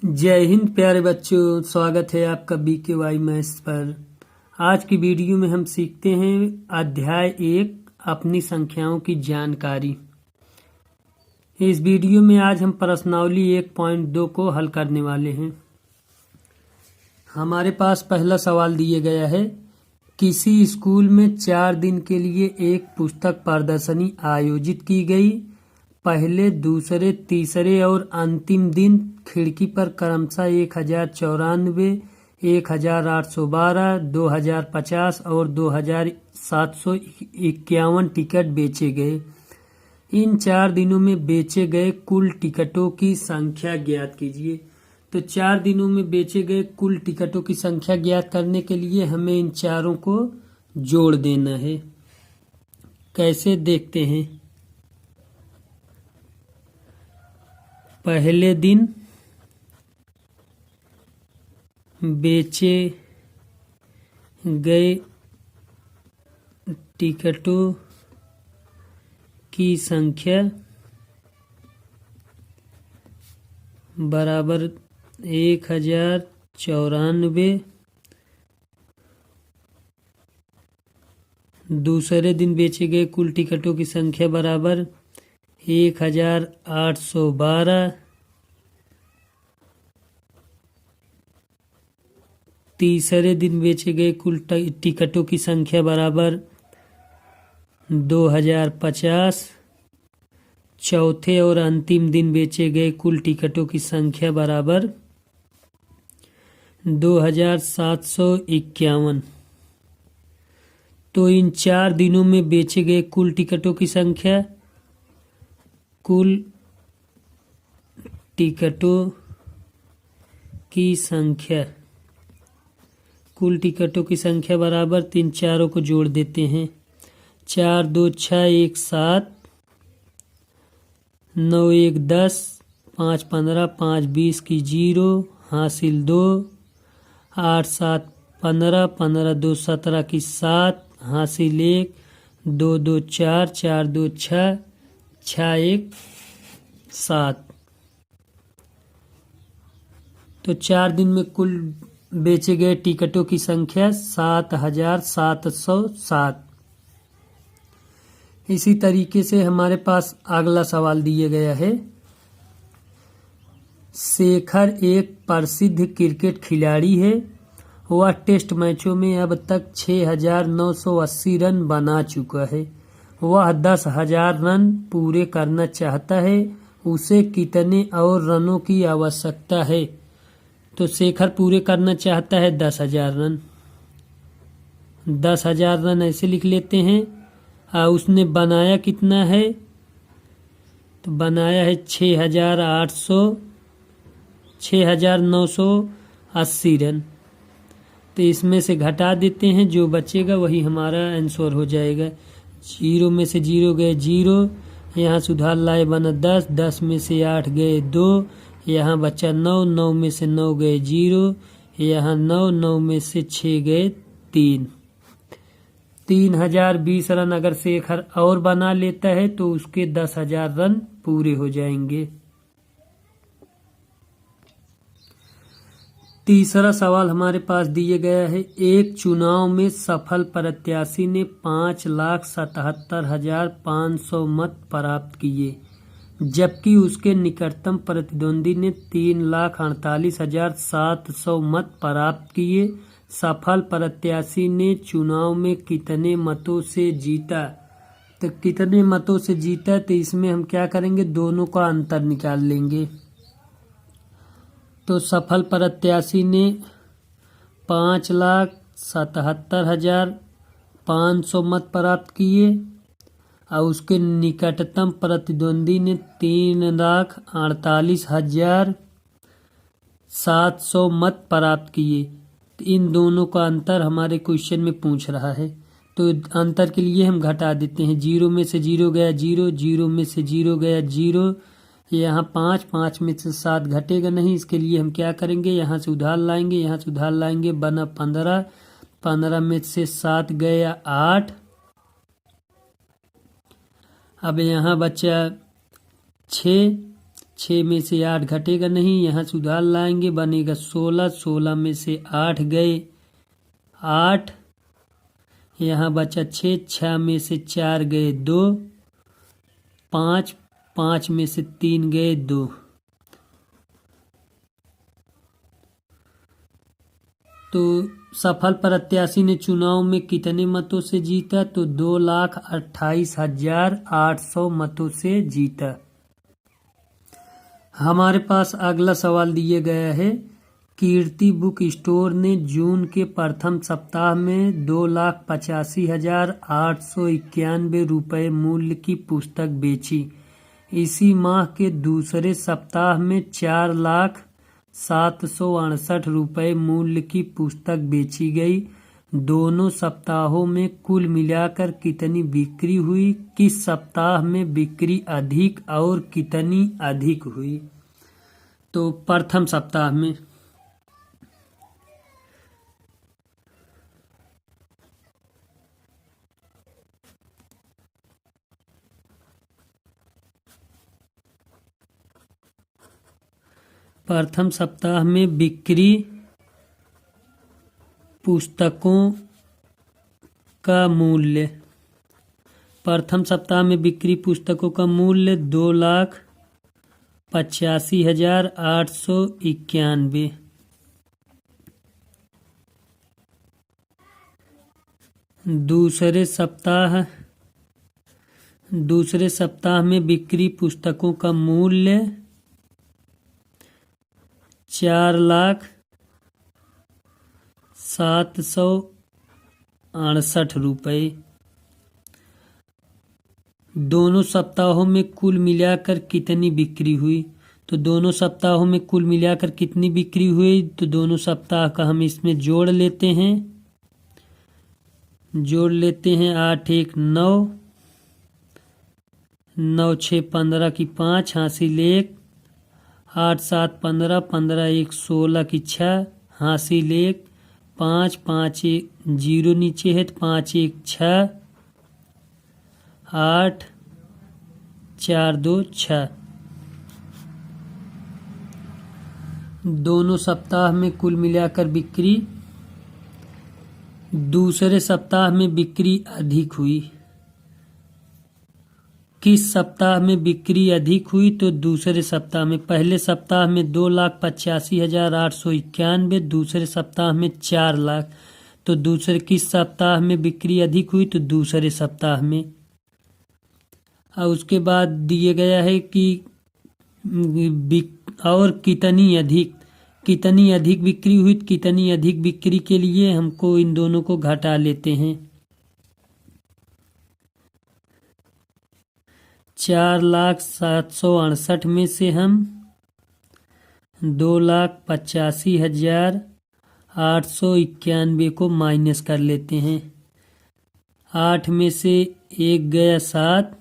जय हिंद प्यारे बच्चों, स्वागत है आपका BKY मैथ्स पर। आज की वीडियो में हम सीखते हैं अध्याय 1 अपनी संख्याओं की जानकारी। इस वीडियो में आज हम प्रश्नावली 1.2 को हल करने वाले हैं। हमारे पास पहला सवाल दिया गया है, किसी स्कूल में 4 दिन के लिए एक पुस्तक प्रदर्शनी आयोजित की गई। पहले, दूसरे, तीसरे और अंतिम दिन खिड़की पर क्रमशः 1094, 1812, 2050 और 2751 टिकट बेचे गए। इन 4 दिनों में बेचे गए कुल टिकटों की संख्या ज्ञात कीजिए। तो 4 दिनों में बेचे गए कुल टिकटों की संख्या ज्ञात करने के लिए हमें इन चारों को जोड़ देना है। कैसे, देखते हैं। पहले दिन बेचे गए टिकटों की संख्या बराबर 1094। दूसरे दिन बेचे गए कुल टिकटों की संख्या बराबर 1812। तीसरे दिन बेचे गए कुल टिकटों की संख्या बराबर 2050। चौथे और अंतिम दिन बेचे गए कुल टिकटों की संख्या बराबर 2751। तो इन 4 दिनों में बेचे गए कुल टिकटों की संख्या, कुल टिकटों की संख्या बराबर 3 चारों को जोड़ देते हैं। 4 2 6 1 7, 9 1 10, 5 15, 5 20 की 0, हासिल 2, 8 7 15, 15 2 17 की 7, हासिल 1, 2 2 4, 4 2 6, 6 1 7। तो 4 दिन में कुल बेचे गए टिकटों की संख्या 7707। इसी तरीके से हमारे पास अगला सवाल दिया गया है, शेखर एक प्रसिद्ध क्रिकेट खिलाड़ी है। वह टेस्ट मैचों में अब तक 6980 रन बना चुका है। वह 10,000 रन पूरे करना चाहता है। उसे कितने और रनों की आवश्यकता है? तो शेखर पूरे करना चाहता है 10,000 रन। 10,000 रन ऐसे लिख लेते हैं। उसने बनाया कितना है? तो बनाया है 6980 रन। तो इसमें से घटा देते हैं, जो बचेगा वही हमारा आंसर हो जाएगा। 0 में से 0 गए 0, यहाँ सुधार लाए बना 10, 10 में से 8 गए 2, यहाँ बचा 9, 9 में से 9 गए 0, यहाँ 9, 9 में से 6 गए 3। 3020 रन अगर शेखर और बना लेता है तो उसके 10,000 रन पूरे हो जाएंगे। तीसरा सवाल हमारे पास दिया गया है, एक चुनाव में सफल प्रत्याशी ने 5,77,500 मत प्राप्त किए, जबकि उसके निकटतम प्रतिद्वंदी ने 3,48,700 मत प्राप्त किए। सफल प्रत्याशी ने चुनाव में कितने मतों से जीता? तो कितने मतों से जीता, तो इसमें हम क्या करेंगे, दोनों का अंतर निकाल लेंगे। तो सफल प्रत्याशी ने 5,77,500 मत प्राप्त किए और उसके निकटतम प्रतिद्वंदी ने 3,48,700 मत प्राप्त किए। तो इन दोनों का अंतर हमारे क्वेश्चन में पूछ रहा है। तो अंतर के लिए हम घटा देते हैं। 0 में से 0 गया 0, 0 में से 0 गया 0, यहाँ 5, 5 में से 7 घटेगा नहीं। इसके लिए हम क्या करेंगे, यहाँ से उधार लाएंगे, यहाँ से उधार लाएंगे, बना 15, 15 में से 7 गया 8। अब यहाँ बचा 6, 6 में से 8 घटेगा नहीं, यहाँ से उधार लाएंगे, बनेगा 16। 16 में से 8 गए 8, यहाँ बचा 6। 6 में से 4 गए 2, 5। 5 में से 3 गए 2। तो सफल प्रत्याशी ने चुनाव में कितने मतों से जीता? तो 2,28,800 मतों से जीता। हमारे पास अगला सवाल दिया गया है, कीर्ति बुक स्टोर ने जून के प्रथम सप्ताह में 2,85,891 रुपये मूल्य की पुस्तक बेची। इसी माह के दूसरे सप्ताह में 4,07,68 रुपये मूल्य की पुस्तक बेची गई। दोनों सप्ताहों में कुल मिलाकर कितनी बिक्री हुई? किस सप्ताह में बिक्री अधिक और कितनी अधिक हुई? तो प्रथम सप्ताह में। प्रथम सप्ताह में बिक्री पुस्तकों का मूल्य, प्रथम सप्ताह में बिक्री पुस्तकों का मूल्य 2,85,891। दूसरे सप्ताह में बिक्री पुस्तकों का मूल्य 4,07,68 रुपये। दोनों सप्ताहों में कुल मिलाकर कितनी बिक्री हुई? तो दोनों सप्ताहों में कुल मिलाकर कितनी बिक्री हुई? तो दोनों सप्ताह का हम इसमें जोड़ लेते हैं। 8 1 9, 9 6 15 की 5, हासिल 1, 8 7 15, 15 1 16 की 6, हासिल 1, 5 5 1 0 नीचे है तो 5 1 6, 8 4 2 6। दोनों सप्ताह में कुल मिलाकर बिक्री, दूसरे सप्ताह में बिक्री अधिक हुई। किस सप्ताह में बिक्री अधिक हुई? तो दूसरे सप्ताह में। पहले सप्ताह में 2,85,891, दूसरे सप्ताह में 4 लाख। तो दूसरे किस सप्ताह में बिक्री अधिक हुई? तो दूसरे सप्ताह में। और उसके बाद दिए गया है कि और कितनी अधिक बिक्री हुई। कितनी अधिक बिक्री के लिए हमको इन दोनों को घटा लेते हैं। 4,07,68 में से हम 2,85,891 को माइनस कर लेते हैं। 8 में से 1 गया 7,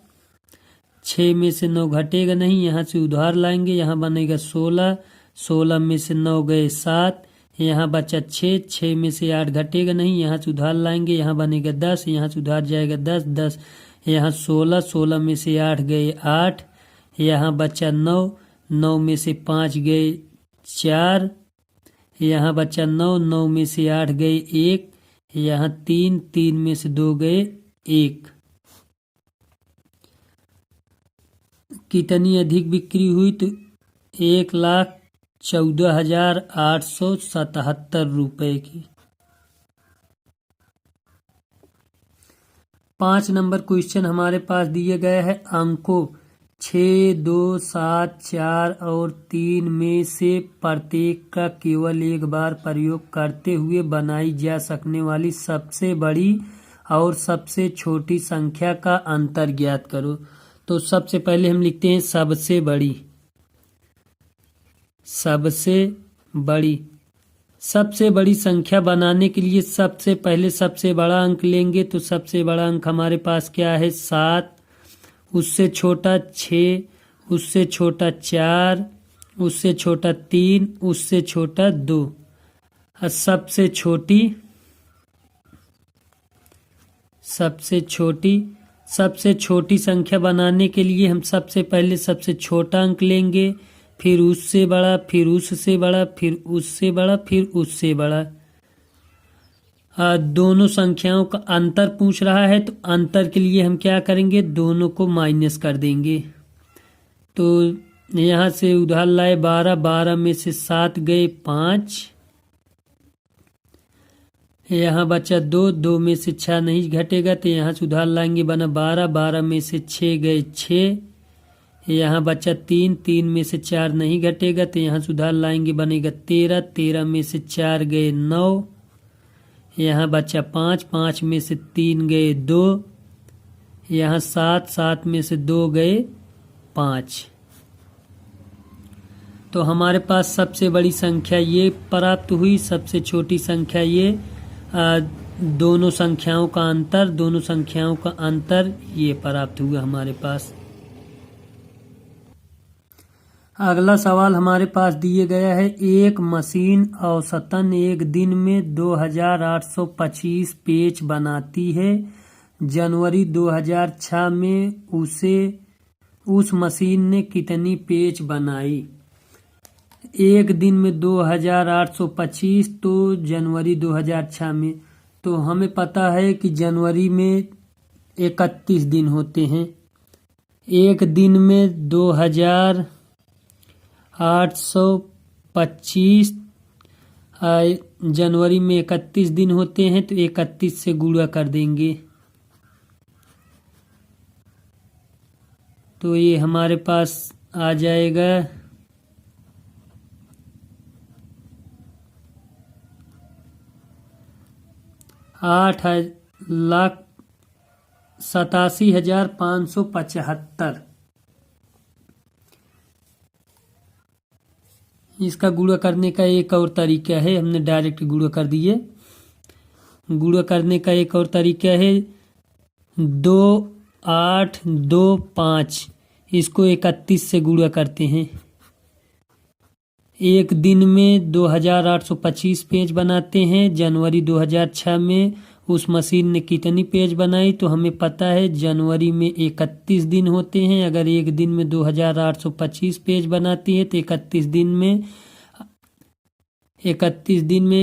6 में से 9 घटेगा नहीं, यहाँ से उधार लाएंगे, यहाँ बनेगा 16। 16 में से 9 गए 7, यहाँ बचा 6। 6 में से 8 घटेगा नहीं, यहाँ से उधार लाएंगे, यहाँ बनेगा 10, यहाँ से उधार जाएगा 10। 10 यहाँ 16। 16 में से 8 गए 8, यहाँ बचा 9। 9 में से 5 गए 4, यहाँ बचा 9। 9 में से 8 गए 1, यहाँ 3। 3 में से 2 गए 1। कितनी अधिक बिक्री हुई? तो 1,14,877 रुपये की। 5 नंबर क्वेश्चन हमारे पास दिए गए हैं। अंकों 6, 2, 7, 4 और 3 में से प्रत्येक का केवल एक बार प्रयोग करते हुए बनाई जा सकने वाली सबसे बड़ी और सबसे छोटी संख्या का अंतर ज्ञात करो। तो सबसे पहले हम लिखते हैं सबसे बड़ी। सबसे बड़ी संख्या बनाने के लिए सबसे पहले सबसे बड़ा अंक लेंगे। तो सबसे बड़ा अंक हमारे पास क्या है? 7, उससे छोटा 6, उससे छोटा 4, उससे छोटा 3, उससे छोटा 2। और सबसे छोटी सबसे छोटी संख्या बनाने के लिए हम सबसे पहले सबसे छोटा अंक लेंगे, फिर उससे बड़ा, फिर उससे बड़ा, फिर उससे बड़ा, फिर उससे बड़ा। दोनों संख्याओं का अंतर पूछ रहा है, तो अंतर के लिए हम क्या करेंगे, दोनों को माइनस कर देंगे। तो यहाँ से उधार लाए 12, 12 में से 7 गए 5, यहाँ बचा 2, 2 में से 6 नहीं घटेगा, तो यहाँ से उधार लाएंगे बना 12, 12 में से 6 गए 6, यहाँ बचा 3, 3 में से 4 नहीं घटेगा, तो यहाँ से उधार लाएंगे बनेगा 13, 13 में से 4 गए 9, यहाँ बचा 5, 5 में से 3 गए 2, यहाँ 7, 7 में से 2 गए 5। तो हमारे पास सबसे बड़ी संख्या ये प्राप्त हुई, सबसे छोटी संख्या ये। दोनों संख्याओं का अंतर ये प्राप्त हुआ हमारे पास। अगला सवाल हमारे पास दिए गया है, एक मशीन औसतन एक दिन में 2825 पेच बनाती है। जनवरी 2006 में उस मशीन ने कितनी पेच बनाई। एक दिन में 2825, तो जनवरी 2006 में, तो हमें पता है कि जनवरी में 31 दिन होते हैं। एक दिन में 2825, जनवरी में 31 दिन होते हैं, तो 31 से गुणा कर देंगे, तो ये हमारे पास आ जाएगा 8,87,575। इसका गुणा करने का एक और तरीका है, हमने डायरेक्ट गुणा कर दिए। गुणा करने का एक और तरीका है 2, 8, 2, 5, इसको 31 से गुणा करते हैं। एक दिन में 2825 पेज बनाते हैं। जनवरी 2006 में उस मशीन ने कितनी पेज बनाई, तो हमें पता है जनवरी में 31 दिन होते हैं। अगर एक दिन में 2825 पेज बनाती है, तो 31 दिन में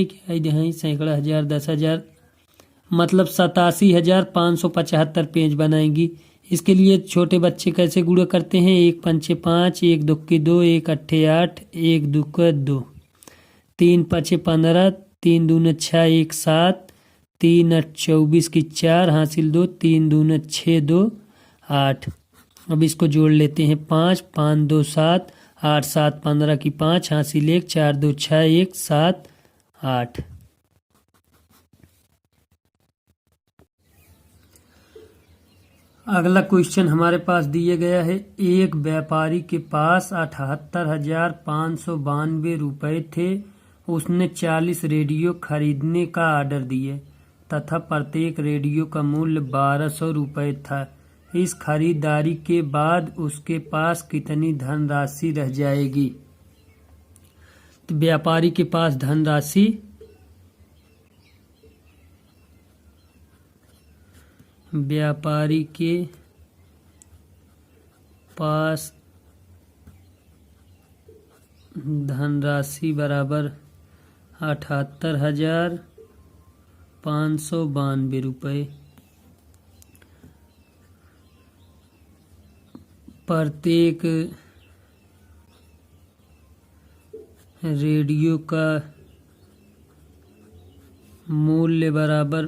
क्या सैकड़ा हजार 10,000 मतलब 87,575 पेज बनाएंगी। इसके लिए छोटे बच्चे कैसे गुणा करते हैं, 1 पंचे 5, 1 दुक्के 2, 1 अट्ठे 8, 1 दुक्का 2, 3 पचे 15, 3 दूने 6, 1 7, 3 8 24 की 4 हासिल 2, 3 दूने 6, 2 8। अब इसको जोड़ लेते हैं 5, 5 2 7, 8 7 15 की 5 हासिल 1, 4 2 6, 1 7 8। अगला क्वेश्चन हमारे पास दिया गया है, एक व्यापारी के पास 78,592 रुपए थे। उसने 40 रेडियो खरीदने का आर्डर दिए तथा प्रत्येक रेडियो का मूल्य 1200 रुपए था। इस खरीदारी के बाद उसके पास कितनी धनराशि रह जाएगी। तो व्यापारी के पास धनराशि बराबर 78,592 रुपये। प्रत्येक रेडियो का मूल्य बराबर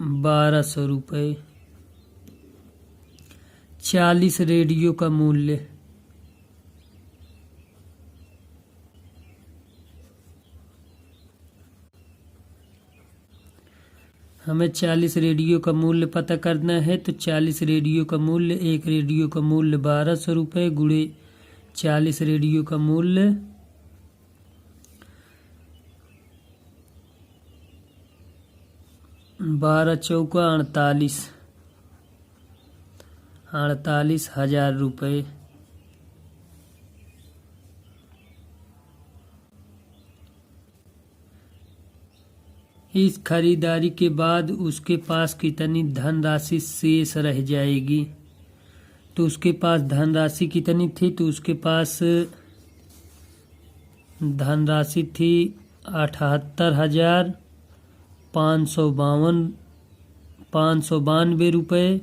1200 रुपये। 40 रेडियो का मूल्य हमें 40 रेडियो का मूल्य पता करना है। तो 40 रेडियो का मूल्य, एक रेडियो का मूल्य 1200 रुपये गुणे 40 रेडियो का मूल्य 12 चौका 48,000 रुपये। इस खरीदारी के बाद उसके पास कितनी धनराशि शेष रह जाएगी। तो उसके पास धनराशि कितनी थी, तो उसके पास धनराशि थी 78,592 रुपये।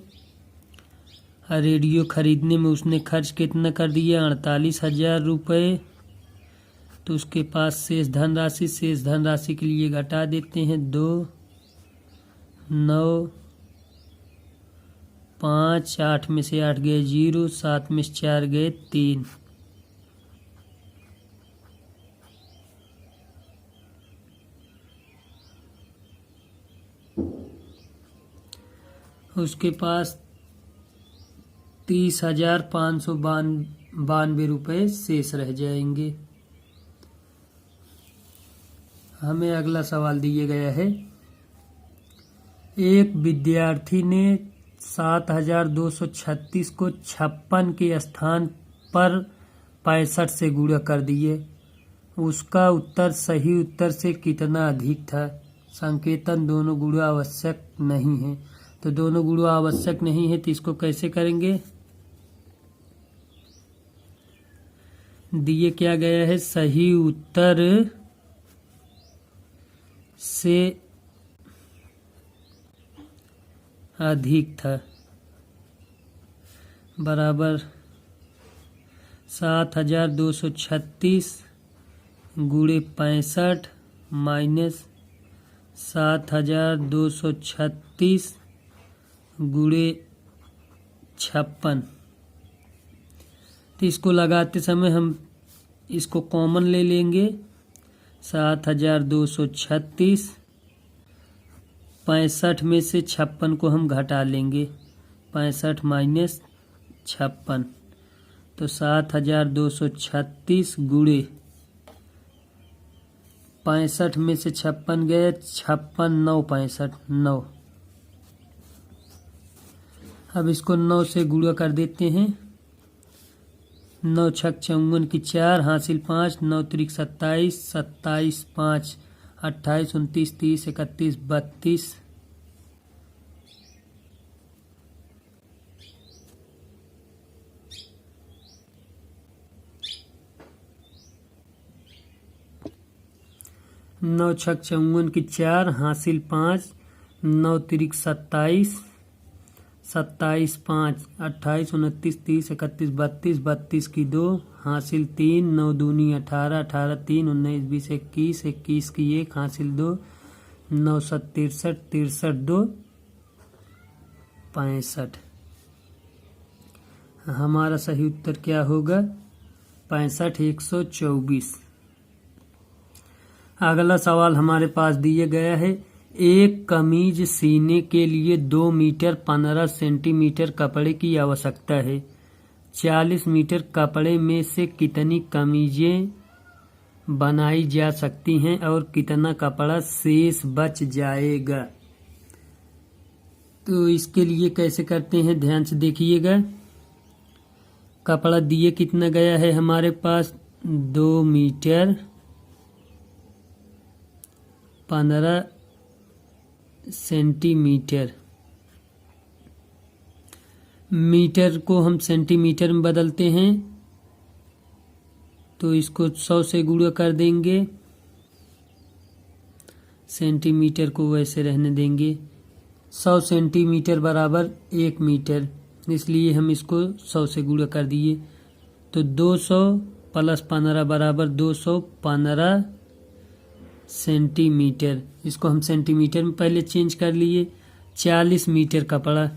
रेडियो खरीदने में उसने खर्च कितना कर दिया, 48,000 रुपये। तो उसके पास शेष धनराशि के लिए घटा देते हैं 2, 9, 5, 8 में से 8 गए 0, 7 में से 4 गए 3। उसके पास 30,592 रुपये शेष रह जाएंगे। हमें अगला सवाल दिया गया है, एक विद्यार्थी ने 7,236 को 56 के स्थान पर 65 से गुणा कर दिए। उसका उत्तर सही उत्तर से कितना अधिक था। संकेतन दोनों गुणा आवश्यक नहीं है। तो दोनों गुणा आवश्यक नहीं है, तो इसको कैसे करेंगे। दिए क्या गया है, सही उत्तर से अधिक था, बराबर 7,236 गुणे 65 माइनस 7,236 गुणे 56। तो इसको लगाते समय हम इसको कॉमन ले लेंगे। 7,236, 65 में से 56 को हम घटा लेंगे, 65 माइनस 56। तो 7,236 गुणे 65 में से 56 गए, 56 9 65 9। अब इसको 9 से गुणा कर देते हैं। 9 छक 54 की 4, हासिल 5, 9 त्रिक 27, 27 5 28, 29 30 31 32। नौ छक 54 की 4, हासिल 5, 9 त्रिक 27, 27 5 28 29 30 31 32, 32 की 2, हासिल 3, 9 दूनी 18, 18 3 19 20 21, 21 की 1, हासिल 2, 9 7 63 63 2 65। हमारा सही उत्तर क्या होगा, 65 124। अगला सवाल हमारे पास दिया गया है, एक कमीज सीने के लिए 2 मीटर 15 सेंटीमीटर कपड़े की आवश्यकता है। 40 मीटर कपड़े में से कितनी कमीजें बनाई जा सकती हैं और कितना कपड़ा शेष बच जाएगा। तो इसके लिए कैसे करते हैं, ध्यान से देखिएगा। कपड़ा दिए कितना गया है हमारे पास, 2 मीटर 15 सेंटीमीटर। मीटर को हम सेंटीमीटर में बदलते हैं, तो इसको 100 से गुणा कर देंगे, सेंटीमीटर को वैसे रहने देंगे। 100 सेंटीमीटर बराबर 1 मीटर, इसलिए हम इसको 100 से गुणा कर दिए। तो 200 प्लस 15 बराबर 215 सेंटीमीटर। इसको हम सेंटीमीटर में पहले चेंज कर लिए। 40 मीटर कपड़ा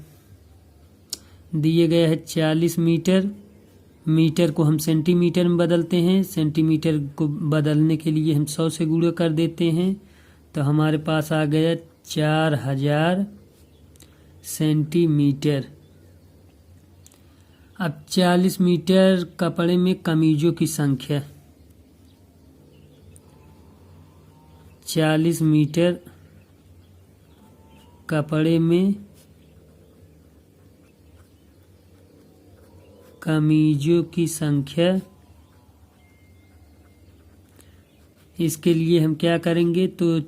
दिए गया है, 40 मीटर। मीटर को हम सेंटीमीटर में बदलते हैं, सेंटीमीटर को बदलने के लिए हम 100 से गुणा कर देते हैं। तो हमारे पास आ गया 4000 सेंटीमीटर। अब 40 मीटर कपड़े में कमीजों की संख्या, 40 मीटर कपड़े में कमीजों की संख्या। इसके लिए हम क्या करेंगे, तो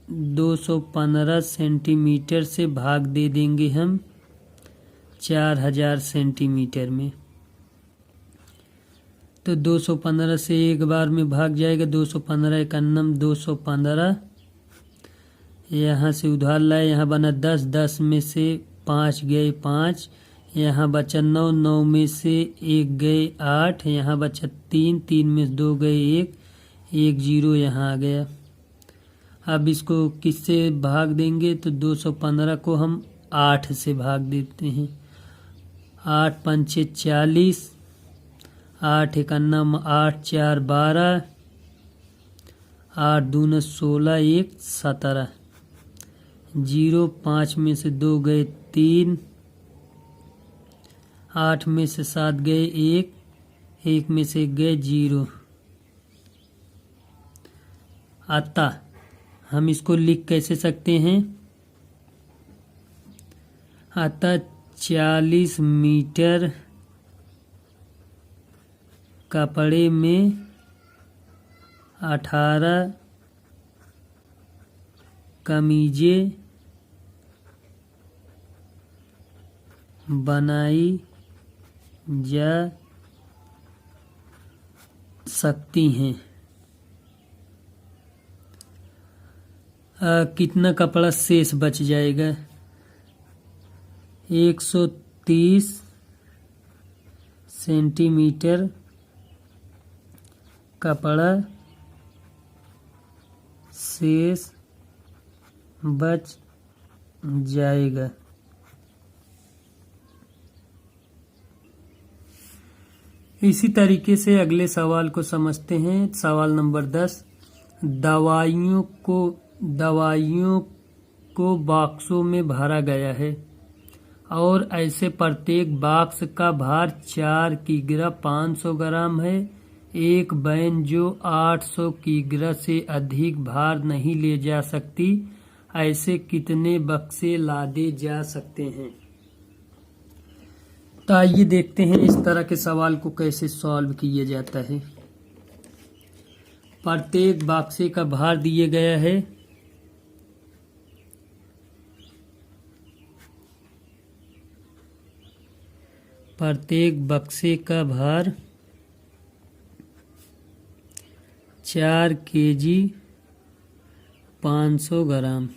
215 सेंटीमीटर से भाग दे देंगे हम 4000 सेंटीमीटर में। तो 215 से एक बार में भाग जाएगा। 215 एकन्नम 215, यहाँ से उधार लाए, यहाँ बना 10, 10 में से 5 गए 5, यहाँ बचा 9, 9 में से 1 गए 8, यहाँ बचा 3, 3 में से 2 गए 1, 1 0 यहाँ आ गया। अब इसको किससे भाग देंगे? तो 215 को हम 8 से भाग देते हैं। 8 पंचे 40, 8 एकन्नम 8 4 12, 8 दूना 16, 1 17, 0 5 में से 2 गए 3, 8 में से 7 गए 1, 1 में से गए 0। अतः हम इसको लिख कैसे सकते हैं? अतः 40 मीटर कपड़े में 18 कमीजें बनाई जा सकती हैं। कितना कपड़ा शेष बच जाएगा? 130 सेंटीमीटर कपड़ा शेष बच जाएगा। इसी तरीके से अगले सवाल को समझते हैं। सवाल नंबर 10, दवाइयों को बॉक्सों में भरा गया है और ऐसे प्रत्येक बॉक्स का भार 4 किग्रा 500 ग्राम है। एक वैन जो 800 किग्रा से अधिक भार नहीं ले जा सकती, ऐसे कितने बक्से लादे जा सकते हैं? तो आइए देखते हैं इस तरह के सवाल को कैसे सॉल्व किया जाता है। प्रत्येक बक्से का भार दिया गया है। प्रत्येक बक्से का भार 4 केजी 500 ग्राम।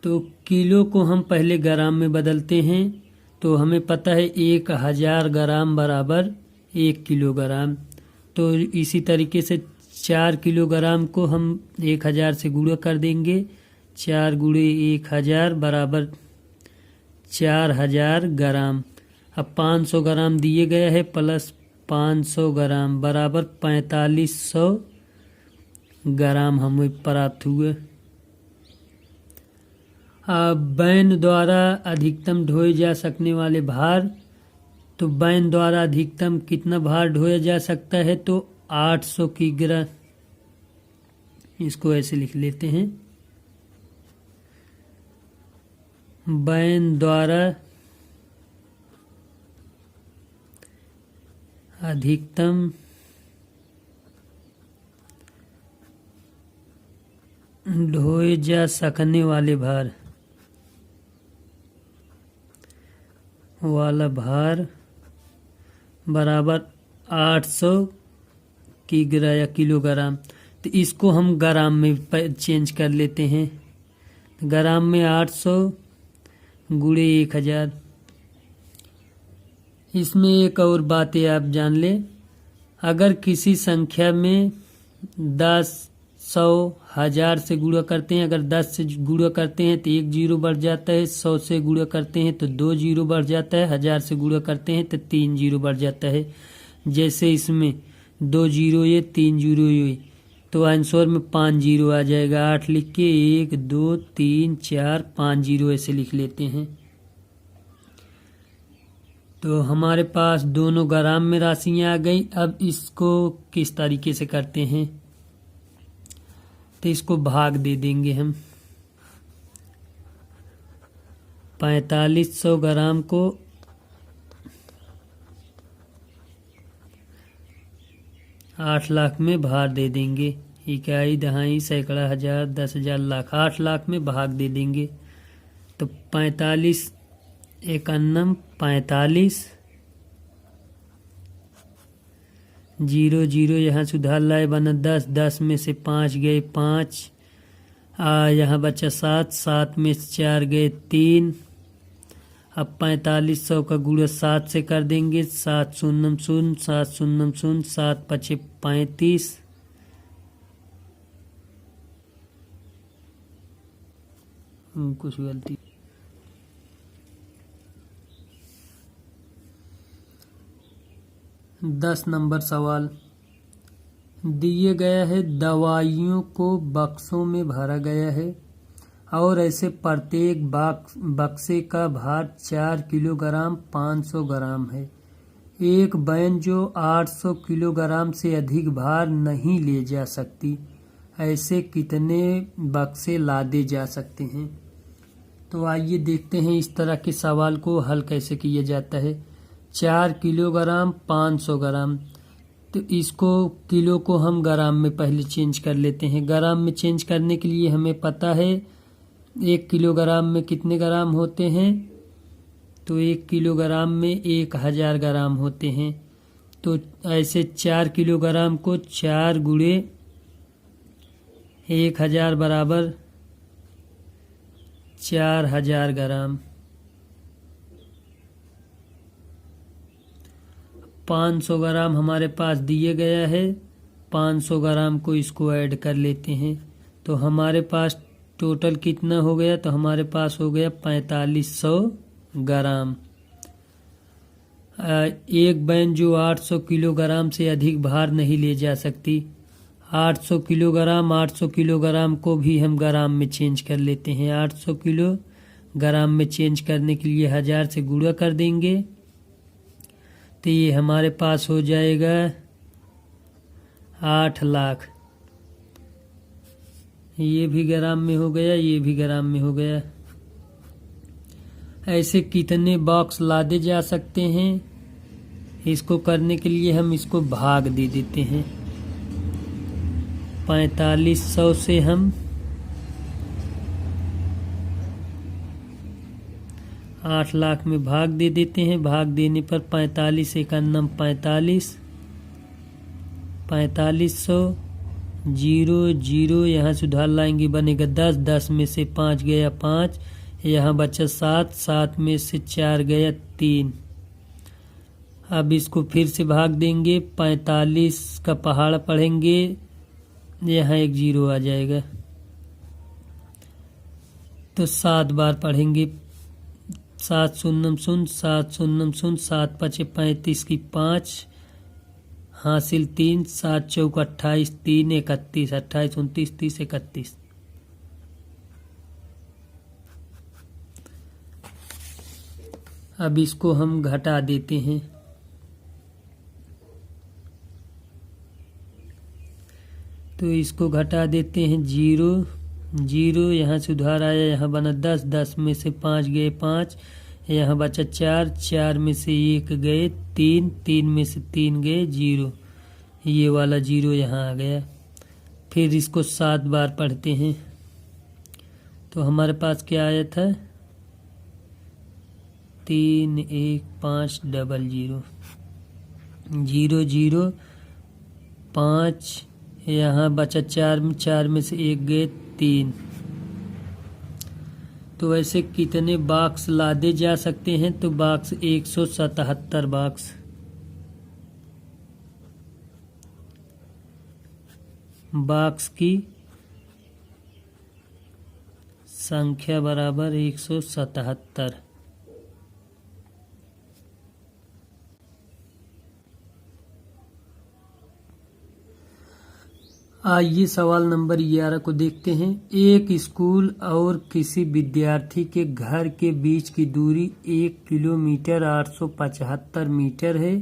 तो किलो को हम पहले ग्राम में बदलते हैं। तो हमें पता है 1000 ग्राम बराबर 1 किलोग्राम। तो इसी तरीके से 4 किलोग्राम को हम 1000 से गुणा कर देंगे। 4 गुणे 1000 बराबर 4000 ग्राम। अब 500 ग्राम दिए गया है प्लस 500 ग्राम बराबर 4500 ग्राम हमें प्राप्त हुए। वैन द्वारा अधिकतम ढोए जा सकने वाले भार, तो वैन द्वारा अधिकतम कितना भार ढोया जा सकता है? तो 800 किग्रा। इसको ऐसे लिख लेते हैं, वैन द्वारा अधिकतम ढोए जा सकने वाले भार वाला भार बराबर 800 किग्रा या किलोग्राम। तो इसको हम ग्राम में चेंज कर लेते हैं। ग्राम में 800 गुणे 1000। इसमें एक और बात है, आप जान ले, अगर किसी संख्या में 10, 100, 1000 से गुणा करते हैं, अगर 10 से गुणा करते हैं तो 1 जीरो बढ़ जाता है, 100 से गुणा करते हैं तो 2 जीरो बढ़ जाता है, 1000 से गुणा करते हैं तो 3 जीरो बढ़ जाता है। जैसे इसमें 2 जीरो ये 3 जीरो ये, तो आंसर में 5 जीरो आ जाएगा। 8 लिख के 1 2 3 4 5 जीरो ऐसे लिख लेते हैं। तो हमारे पास दोनों ग्राम में राशियां आ गई। अब इसको किस तरीके से करते हैं? तो इसको भाग दे देंगे हम। 4500 ग्राम को 8 लाख में भार दे देंगे। इकाई, दहाई, सैकड़ा, हजार, 10,000, लाख। 8 लाख में भाग दे देंगे तो 45 एकन्नम 45, 0 0 यहाँ सुधार लाए बना 10, 10 में से 5 गए 5, यहाँ बचा 7, 7 में से 4 गए 3। अब 4500 का गुणा 7 से कर देंगे, 7 शून्यम शून्य, 7 शून्यम शून्य, 7 पचे 35, कुछ गलती। दस नंबर सवाल दिए गया है, दवाइयों को बक्सों में भरा गया है और ऐसे प्रत्येक बक्से का भार 4 किलोग्राम 500 ग्राम है। एक वैन जो 800 किलोग्राम से अधिक भार नहीं ले जा सकती, ऐसे कितने बक्से लादे जा सकते हैं। तो आइए देखते हैं इस तरह के सवाल को हल कैसे किया जाता है। 4 किलोग्राम 500 ग्राम, तो इसको किलो को हम ग्राम में पहले चेंज कर लेते हैं। ग्राम में चेंज करने के लिए हमें पता है 1 किलोग्राम में कितने ग्राम होते हैं, तो 1 किलोग्राम में 1000 ग्राम होते हैं। तो ऐसे 4 किलोग्राम को 4 गुणे 1000 बराबर 4000 ग्राम। 500 ग्राम हमारे पास दिए गया है, 500 ग्राम को इसको ऐड कर लेते हैं तो हमारे पास टोटल कितना हो गया, तो हमारे पास हो गया 4500 ग्राम। एक वैन जो 800 किलोग्राम से अधिक भार नहीं ले जा सकती, 800 किलोग्राम को भी हम ग्राम में चेंज कर लेते हैं। 800 किलोग्राम में चेंज करने के लिए 1000 से गुणा कर देंगे तो ये हमारे पास हो जाएगा 8 लाख। ये भी ग्राम में हो गया, ये भी ग्राम में हो गया। ऐसे कितने बॉक्स लादे जा सकते हैं, इसको करने के लिए हम इसको भाग दे देते हैं। 4500 से हम 8 लाख में भाग दे देते हैं। भाग देने पर 45 एकन्नम 45, 4500, 0 0 यहाँ सुधार लाएंगे बनेगा 10, 10 में से 5 गया 5, यहाँ बचा 7, 7 में से 4 गया 3। अब इसको फिर से भाग देंगे, 45 का पहाड़ पढ़ेंगे, यहाँ एक 0 आ जाएगा तो 7 बार पढ़ेंगे। 7 शून्यम शून्य, 7 शून्यम शून्य, 7 पचे 35 की 5 हासिल 3, 7 चौक 28, 3 31, 28 29 30 31। अब इसको हम घटा देते हैं तो इसको घटा देते हैं 0 0 यहाँ से उधार आया, यहाँ बना 10, 10 में से 5 गए 5, यहाँ बचा 4, 4 में से 1 गए 3, 3 में से 3 गए 0, ये वाला 0 यहाँ आ गया। फिर इसको 7 बार पढ़ते हैं तो हमारे पास क्या आया था 3 1 5 0 0 0 5, यहाँ बचा 4, 4 में से 1 गए 3। तो ऐसे कितने बॉक्स लादे जा सकते हैं, तो बॉक्स 177 बॉक्स। बॉक्स की संख्या बराबर 177। आइए सवाल नंबर 11 को देखते हैं। एक स्कूल और किसी विद्यार्थी के घर के बीच की दूरी 1 किलोमीटर 875 मीटर है।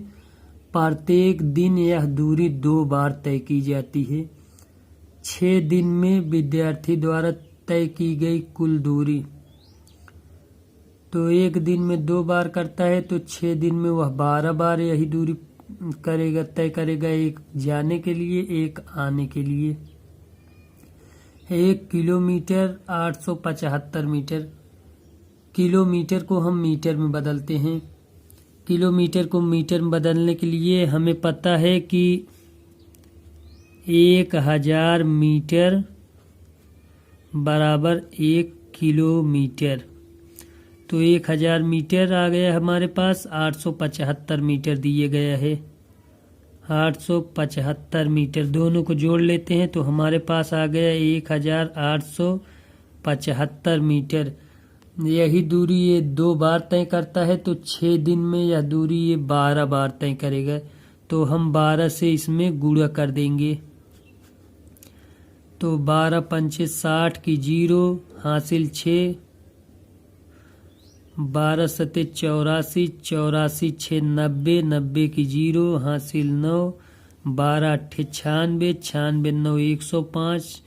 प्रत्येक दिन यह दूरी 2 बार तय की जाती है। 6 दिन में विद्यार्थी द्वारा तय की गई कुल दूरी, तो एक दिन में 2 बार करता है तो 6 दिन में वह 12 बार यही दूरी करेगा, तय करेगा, एक जाने के लिए एक आने के लिए। 1 किलोमीटर 875 मीटर। किलोमीटर को हम मीटर में बदलते हैं। किलोमीटर को मीटर में बदलने के लिए हमें पता है कि 1000 मीटर बराबर 1 किलोमीटर। तो 1000 मीटर आ गया हमारे पास। 875 मीटर दिए गया है। 875 मीटर दोनों को जोड़ लेते हैं तो हमारे पास आ गया 1875 मीटर। यही दूरी ये 2 बार तय करता है, तो 6 दिन में यह दूरी ये 12 बार तय करेगा। तो हम 12 से इसमें गुणा कर देंगे। तो 12 पंचे 60 की 0 हासिल 6, 12 सते 84, 84 6 90, 90 की 0 हासिल 9, 12 अट्ठे 96, 96 9 105,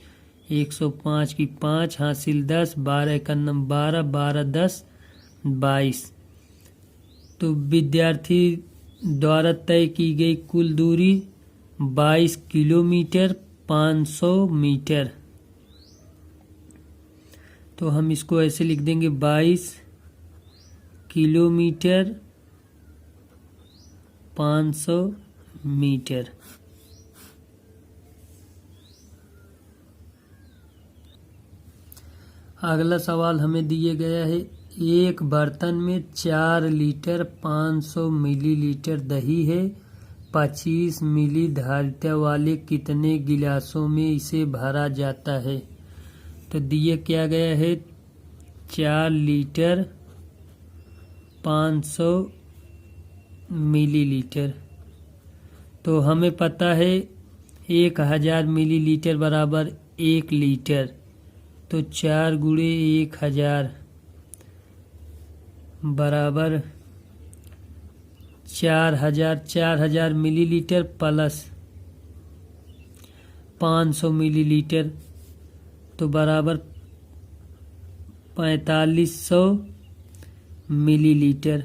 105 की 5 हासिल 10, 12 एकन्नम 12, 12 10 22। तो विद्यार्थी द्वारा तय की गई कुल दूरी 22 किलोमीटर 500 मीटर। तो हम इसको ऐसे लिख देंगे 22 किलोमीटर 500 मीटर। अगला सवाल हमें दिए गया है, एक बर्तन में 4 लीटर 500 मिलीलीटर दही है। 25 मिली धारिता वाले कितने गिलासों में इसे भरा जाता है। तो दिए क्या गया है 4 लीटर 500 मिलीलीटर। तो हमें पता है 1000 मिलीलीटर बराबर 1 लीटर। तो 4 गुणे 1000 बराबर 4000 मिलीलीटर प्लस 500 मिलीलीटर तो बराबर 4500 मिलीलीटर।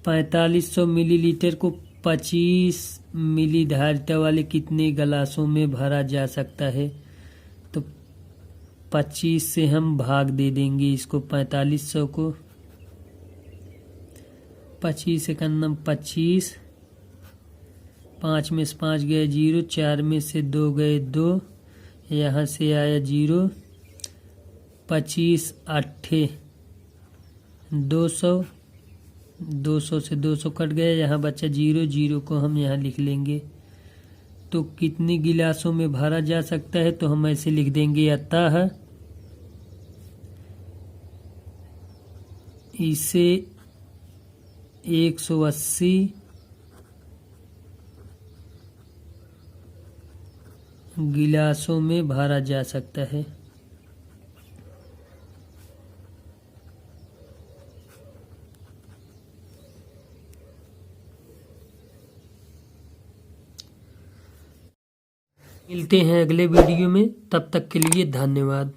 4500 मिलीलीटर को 25 मिली धारिता वाले कितने गिलासों में भरा जा सकता है। तो 25 से हम भाग दे देंगे इसको 4500 को। 25 एकन्नम 25, 5 में से 5 गए 0, 4 में से 2 गए 2, यहाँ से आया 0, 25 अट्ठे 200, 200 से 200 कट गया, यहाँ बचा 0, 0 को हम यहाँ लिख लेंगे। तो कितने गिलासों में भरा जा सकता है, तो हम ऐसे लिख देंगे अतः इसे 180 गिलासों में भरा जा सकता है। मिलते हैं अगले वीडियो में, तब तक के लिए धन्यवाद।